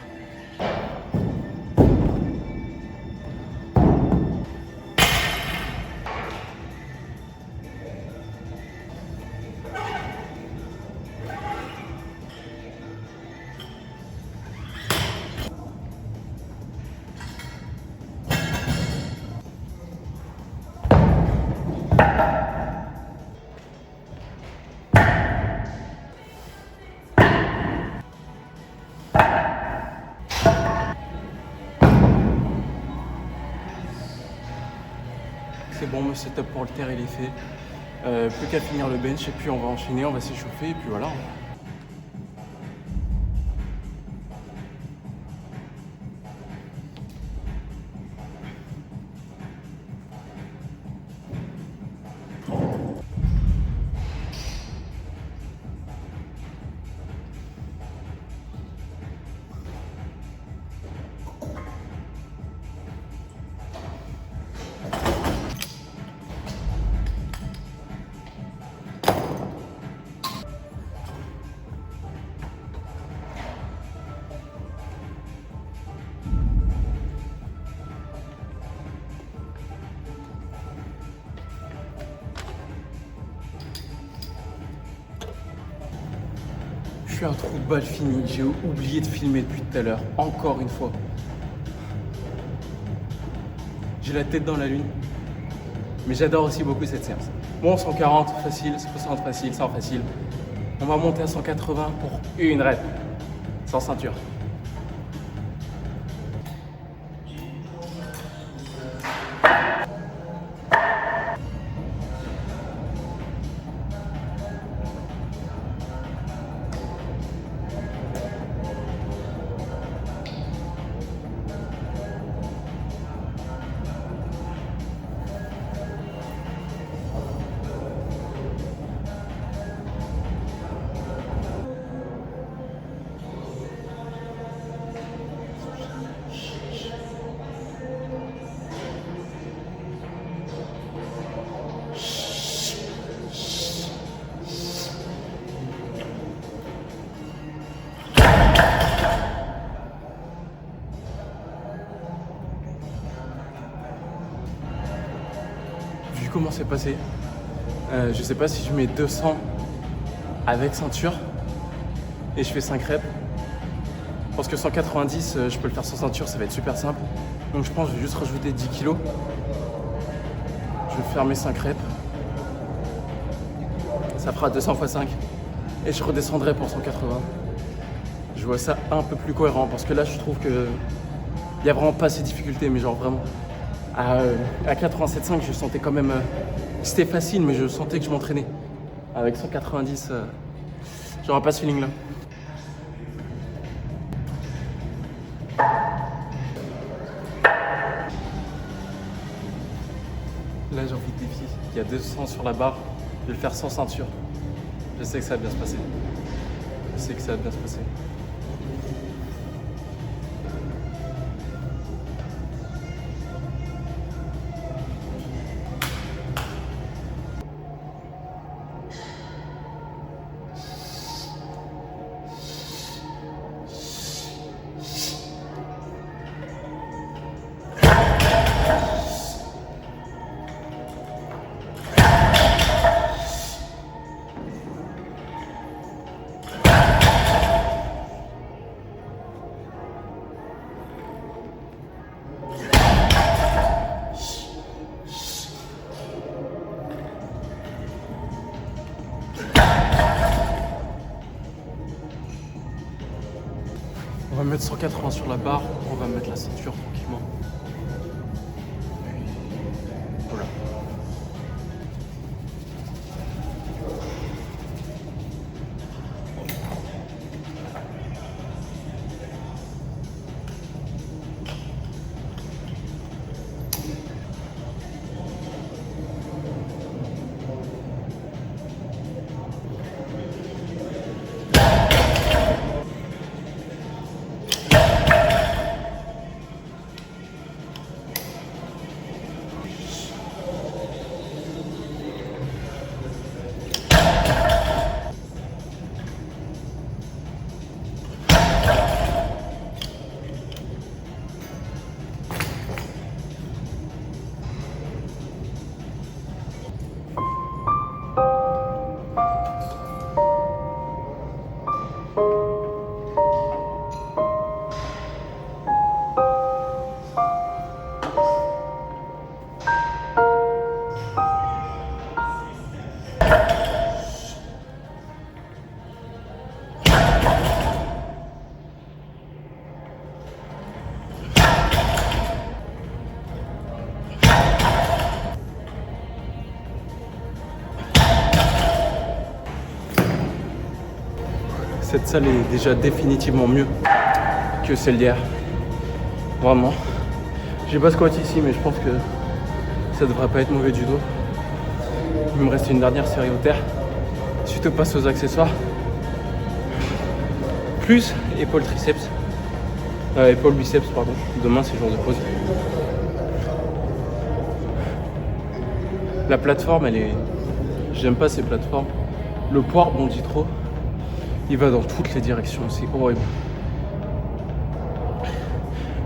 C'est bon, mon setup pour le terre il est fait. Plus qu'à finir le bench et puis on va enchaîner, on va s'échauffer et puis voilà. Je suis un trou de balle fini, j'ai oublié de filmer depuis tout à l'heure, encore une fois. J'ai la tête dans la lune, mais j'adore aussi beaucoup cette séance. Bon, 140 facile, 60 facile, 100 facile. On va monter à 180 pour une rep, sans ceinture. s'est passé. Je sais pas si je mets 200 avec ceinture et je fais 5 reps. Parce que 190, je peux le faire sans ceinture, ça va être super simple. Donc je pense que je vais juste rajouter 10 kilos. Je vais faire mes 5 reps. Ça fera 200 x 5. Et je redescendrai pour 180. Je vois ça un peu plus cohérent parce que là je trouve que il n'y a vraiment pas ces difficultés, mais genre vraiment. À 87,5, je sentais quand même. C'était facile, mais je sentais que je m'entraînais. Avec 190, j'aurais pas ce feeling là. Là j'ai envie de défi. Il y a 200 sur la barre. Je vais le faire sans ceinture. Je sais que ça va bien se passer. Je sais que ça va bien se passer. On va mettre 180 sur la barre, on va mettre la ceinture tranquillement. Voilà. Cette salle est déjà définitivement mieux que celle d'hier. Vraiment. J'ai pas squat ici, mais je pense que ça devrait pas être mauvais du dos. Il me reste une dernière série au terre. Ensuite, on passe aux accessoires. Plus épaule triceps. Épaule biceps, pardon. Demain, c'est jour de pause. La plateforme, elle est... J'aime pas ces plateformes. Le poids rebondit trop. Il va dans toutes les directions, c'est horrible.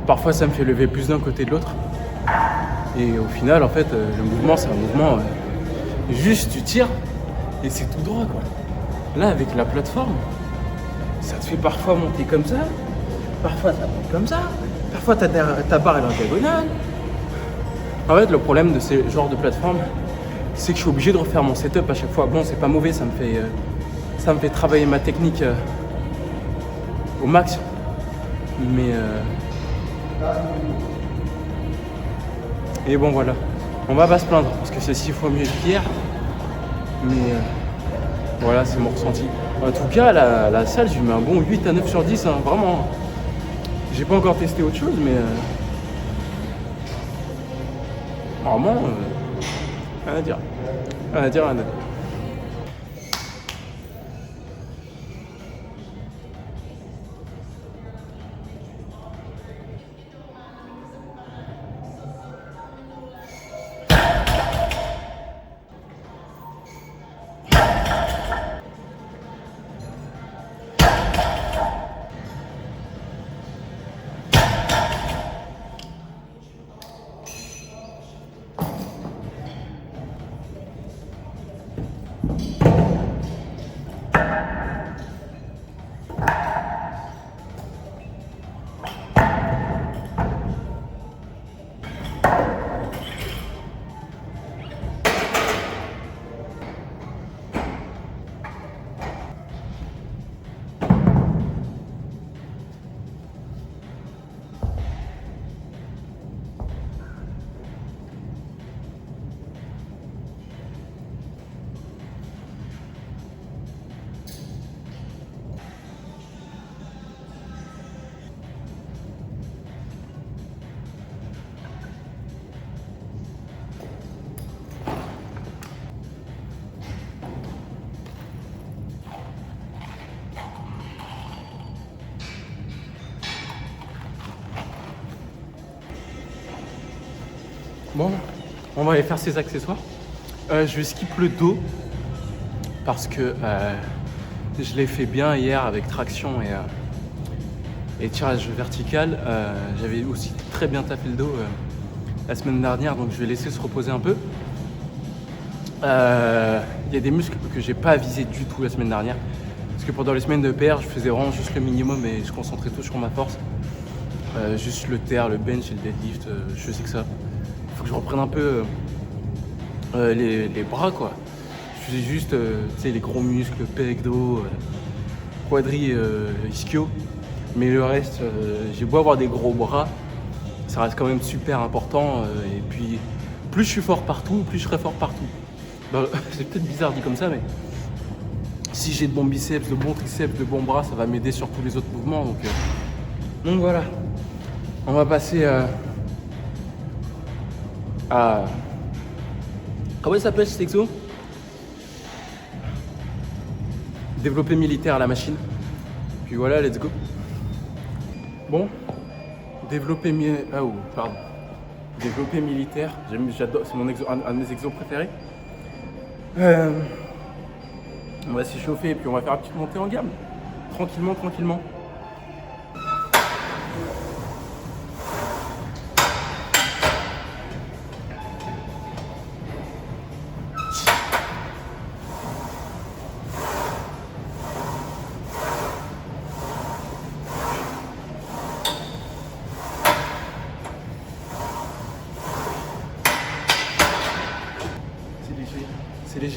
Parfois, ça me fait lever plus d'un côté de l'autre. Et au final, en fait, le mouvement, c'est un mouvement... juste, tu tires et c'est tout droit, quoi. Là, avec la plateforme, ça te fait parfois monter comme ça. Parfois, ça monte comme ça. Parfois, ta barre, elle est en diagonale. En fait, le problème de ce genre de plateforme, c'est que je suis obligé de refaire mon setup à chaque fois. Bon, c'est pas mauvais, ça me fait travailler ma technique au max. Mais et bon, voilà. On va pas se plaindre parce que c'est 6 fois mieux qu'hier. Mais voilà, c'est mon ressenti. En tout cas, la salle, je lui mets un bon 8 à 9 sur 10. Hein, vraiment. J'ai pas encore testé autre chose, mais vraiment, rien à dire. Rien à dire, rien à dire. Bon, on va aller faire ces accessoires. Je vais skip le dos parce que je l'ai fait bien hier avec traction et tirage vertical. J'avais aussi très bien tapé le dos la semaine dernière, donc je vais laisser se reposer un peu. Il y a des muscles que j'ai pas visé du tout la semaine dernière parce que pendant les semaines de PR, je faisais vraiment juste le minimum et je concentrais tout sur ma force. Juste le terre, le bench et le deadlift, je sais que ça. Il faut que je reprenne un peu les bras, quoi. Je faisais juste les gros muscles, pec, dos, quadri, ischio. Mais le reste, j'ai beau avoir des gros bras, ça reste quand même super important. Et puis, plus je suis fort partout, plus je serai fort partout. Ben, c'est peut-être bizarre dit comme ça, mais si j'ai de bons biceps, de bons triceps, de bons bras, ça va m'aider sur tous les autres mouvements. Donc voilà. On va passer à... Comment il s'appelle cet exo? Développé militaire à la machine. Puis voilà, let's go. Bon, développé développé militaire. J'adore, c'est un de mes exos préférés. On va s'échauffer et puis on va faire une petite montée en gamme. Tranquillement.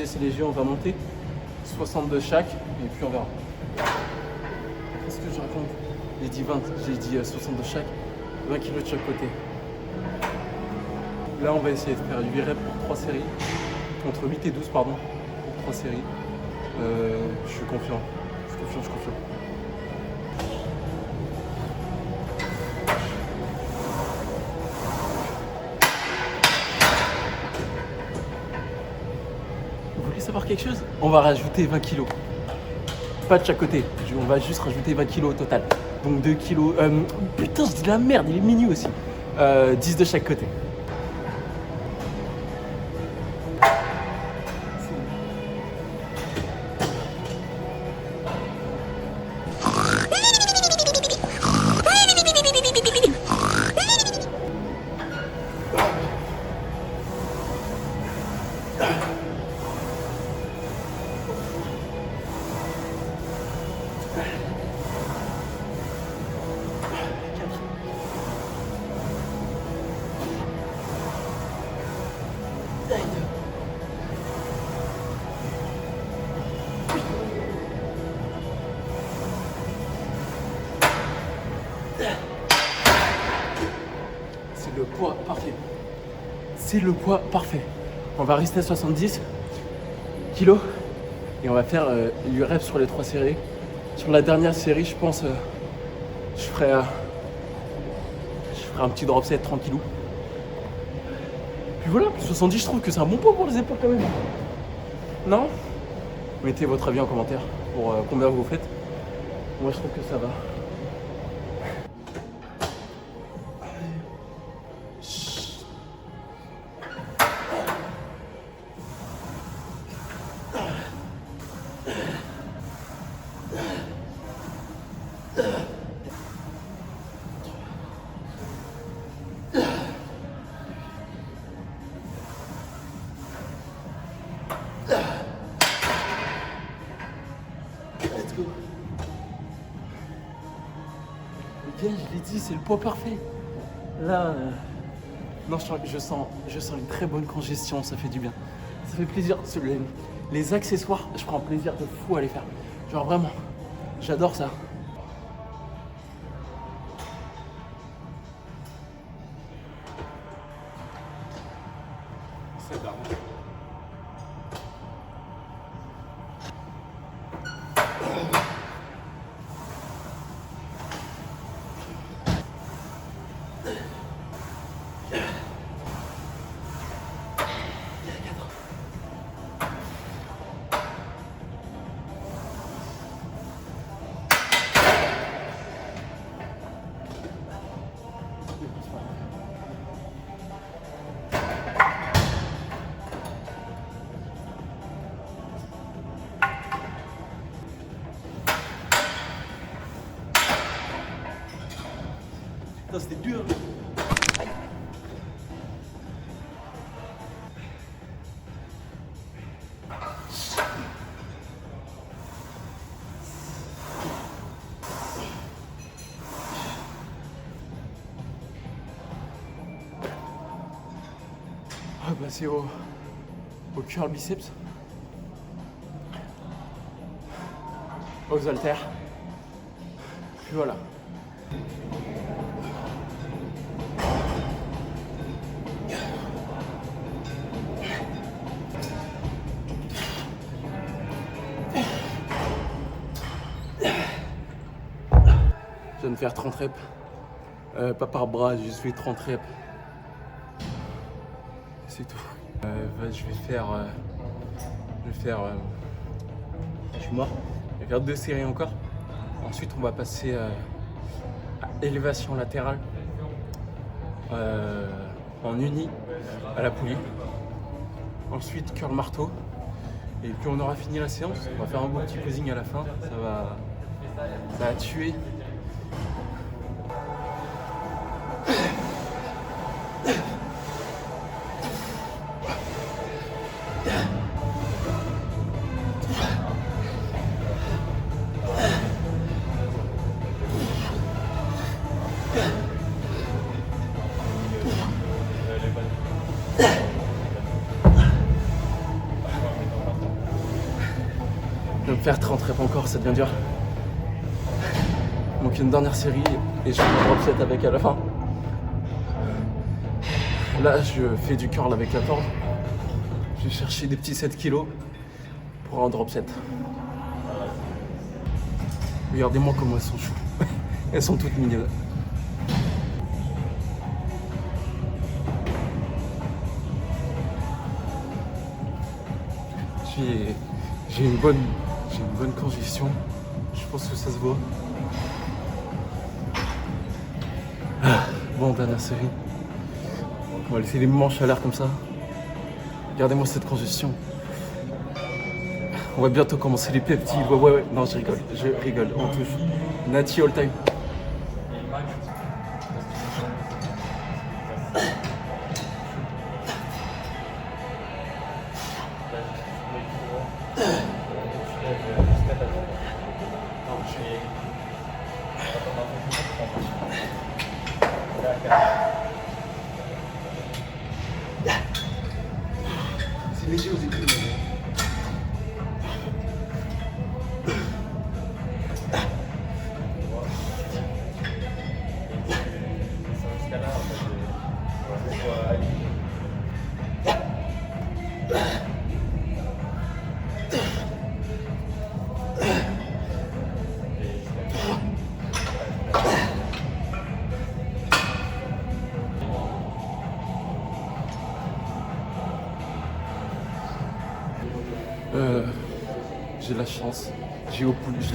C'est léger, on va monter 62 chaque et puis on verra. Qu'est-ce que je raconte? J'ai dit 62 chaque, 20 kg de chaque côté. Là on va essayer de faire 8 reps pour 3 séries, entre 8 et 12 pardon, pour 3 séries. Je suis confiant. Vous voulez savoir quelque chose? On va rajouter 20 kilos. Pas de chaque côté, on va juste rajouter 20 kilos au total. Donc 2 kilos... putain, je dis de la merde, il est mini aussi. 10 de chaque côté. C'est le poids parfait. C'est le poids parfait. On va rester à 70 kilos et on va faire 8 reps sur les 3 séries. Sur la dernière série, je pense, je ferai un petit drop set tranquillou. Puis voilà, 70, je trouve que c'est un bon poids pour les épaules quand même. Non? Mettez votre avis en commentaire pour combien vous faites. Moi, je trouve que ça va. Let's go. Les gars, je l'ai dit, c'est le poids parfait. Là, non, je sens une très bonne congestion, ça fait du bien. Ça fait plaisir. Les accessoires, je prends plaisir de fou à les faire. Genre vraiment, j'adore ça. C'est daron. putain, c'était dur. On va passer au curl biceps, aux haltères, puis voilà. Je viens de faire 30 reps, pas par bras, j'ai juste fait 30 reps. C'est tout. Je vais faire. Je suis mort. Je vais faire 2 séries encore. Ensuite, on va passer à élévation latérale en uni à la poulie. Ensuite, curl marteau. Et puis, on aura fini la séance. On va faire un beau petit posing à la fin. Ça va tuer. Je vais me faire 30 reps encore, ça devient dur. Donc une dernière série et je fais un drop set avec à la fin. Là je fais du curl avec la corde. Je vais chercher des petits 7 kilos pour un drop set. Regardez-moi comment elles sont choues. Elles sont toutes mignonnes. J'ai une bonne congestion. Je pense que ça se voit. Bon, dernière série. On va laisser les manches à l'air comme ça. Regardez-moi cette congestion. On va bientôt commencer les peptides. Ouais. Non, je rigole. On touche. Nati all time. C'est léger aux épaules. J'ai la chance, j'ai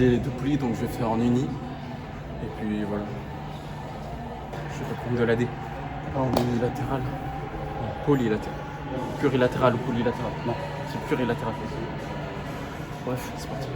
les 2 poulies donc je vais faire en uni et puis voilà. Je vais prendre de l'AD, pas en unilatéral, en polylatéral, plurilatéral ou polylatéral, non c'est plurilatéral. Bref, c'est parti.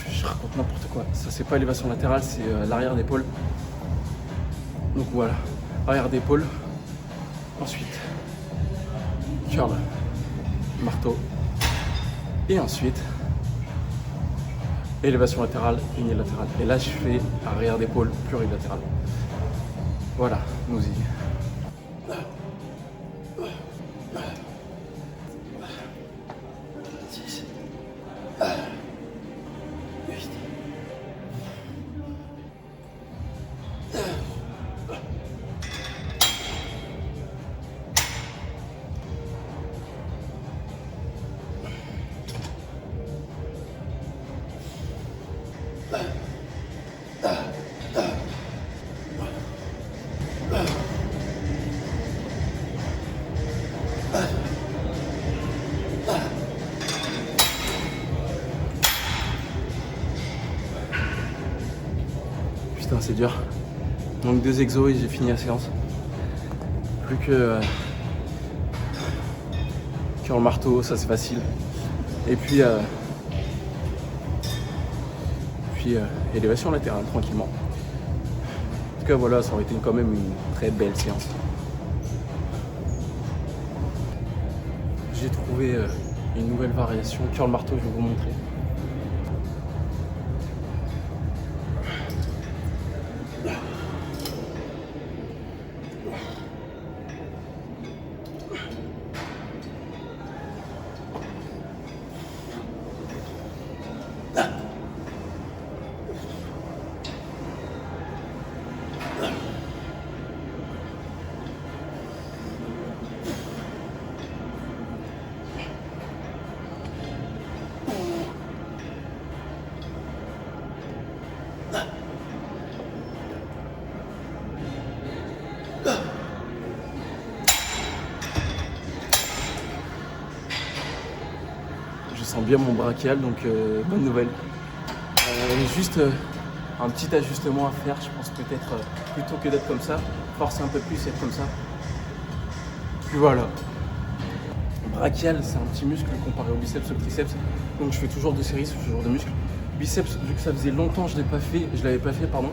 Je raconte n'importe quoi. Ça c'est pas élévation latérale, c'est l'arrière d'épaule. Donc voilà, arrière d'épaule. Ensuite, curl, marteau. Et ensuite, élévation latérale, unilatérale. Et là je fais arrière d'épaule plurilatéral. Voilà, nous y. c'est dur. Donc 2 exos et j'ai fini la séance. Plus que le marteau, ça c'est facile. Et puis élévation latérale tranquillement. En tout cas voilà, ça aurait été quand même une très belle séance. J'ai trouvé une nouvelle variation. Curl marteau, je vais vous montrer. Je sens bien mon brachial, donc bonne nouvelle. Juste un petit ajustement à faire, je pense peut-être plutôt que d'être comme ça, forcer un peu plus et être comme ça. Puis voilà. Brachial, c'est un petit muscle comparé au biceps, au triceps. Donc je fais toujours 2 séries sur ce genre de muscle. Biceps, vu que ça faisait longtemps que je l'avais pas fait, pardon.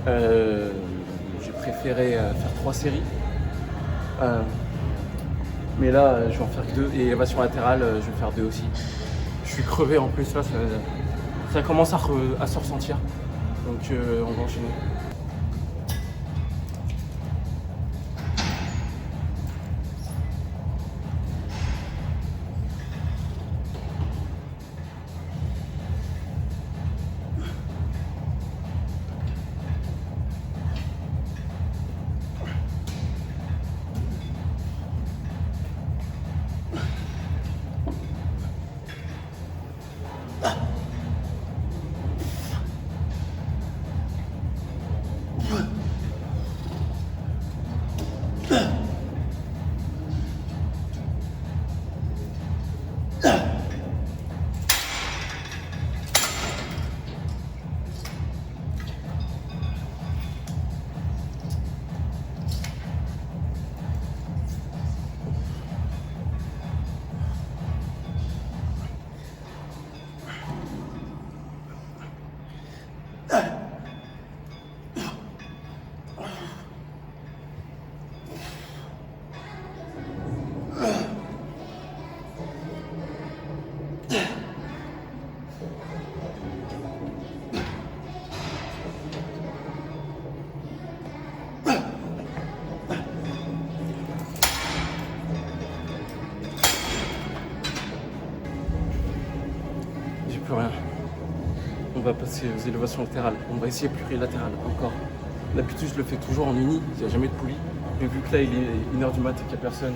J'ai préféré faire 3 séries. Mais là, je vais en faire que 2. Et élévation latérale, je vais faire 2 aussi. Je suis crevé en plus, là, ça commence à se ressentir. Donc on va enchaîner. Plus rien. On va passer aux élévations latérales. On va essayer plurilatérales encore. D'habitude, je le fais toujours en uni, il n'y a jamais de poulie. Mais vu que là, il est 1h du mat et qu'il n'y a personne.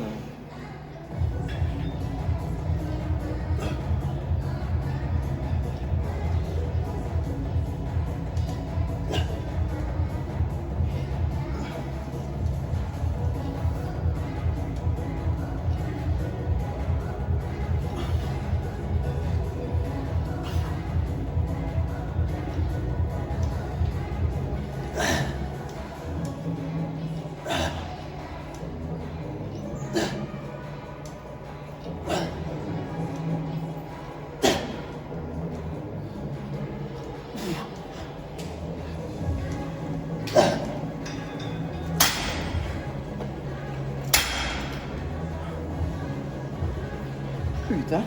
Putain.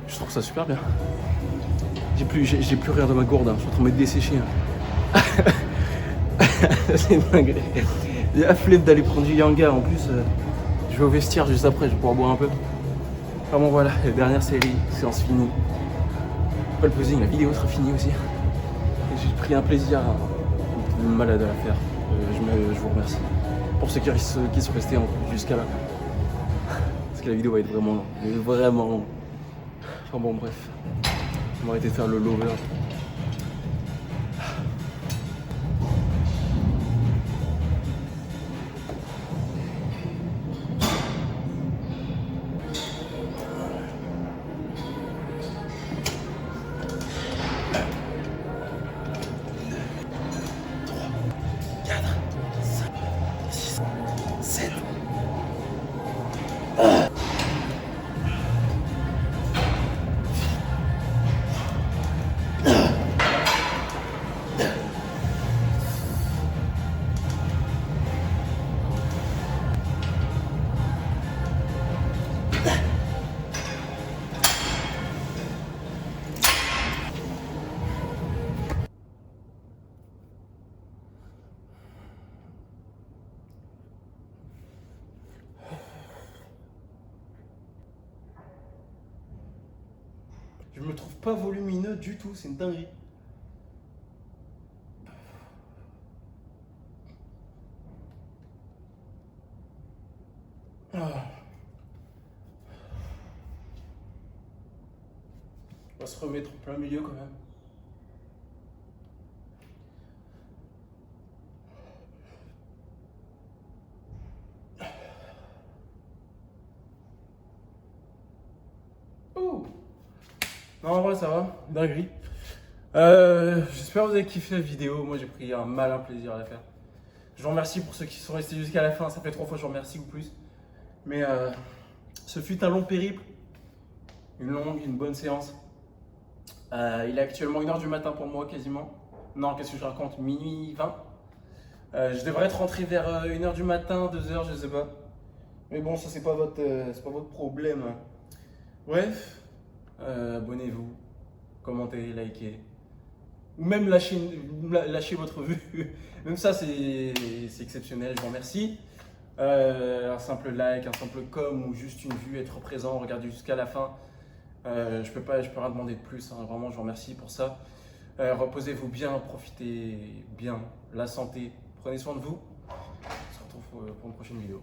Je trouve ça super bien. J'ai plus rien dans ma gourde, hein. Je suis en train de me dessécher. Hein. C'est une dinguerie. J'ai la flemme d'aller prendre du Yanga. En plus, je vais au vestiaire juste après, je vais pouvoir boire un peu. Enfin bon voilà, la dernière série, séance finie. Pas le posing, la vidéo sera finie aussi. J'ai pris un plaisir malade à la faire. Je vous remercie. Pour ceux qui sont restés jusqu'à là. Parce que la vidéo va être vraiment longue. Vraiment longue. Enfin bon bref. On va arrêter de faire le lover.
Je me trouve pas volumineux du tout, c'est une dinguerie. Ah. On va se remettre en plein milieu quand même. Oh. Non, en vrai, ça va, dinguerie. J'espère que vous avez kiffé la vidéo. Moi, j'ai pris un malin plaisir à la faire. Je vous remercie pour ceux qui sont restés jusqu'à la fin. Ça fait 3 fois que je vous remercie ou plus. Mais ce fut un long périple. Une bonne séance. Il est actuellement 1h du matin pour moi, quasiment. Non, qu'est-ce que je raconte? Minuit 20. Je devrais être rentré vers 1h du matin, 2h, je sais pas. Mais bon, ça, c'est pas votre problème. Bref, abonnez-vous, commentez, likez. Ou même lâchez votre vue. Même ça, c'est exceptionnel, je vous remercie. Un simple like, un simple com ou juste une vue, être présent, regarder jusqu'à la fin. Je peux rien demander de plus, hein. Vraiment, je vous remercie pour ça. Reposez-vous bien, profitez bien, la santé, prenez soin de vous. On se retrouve pour une prochaine vidéo.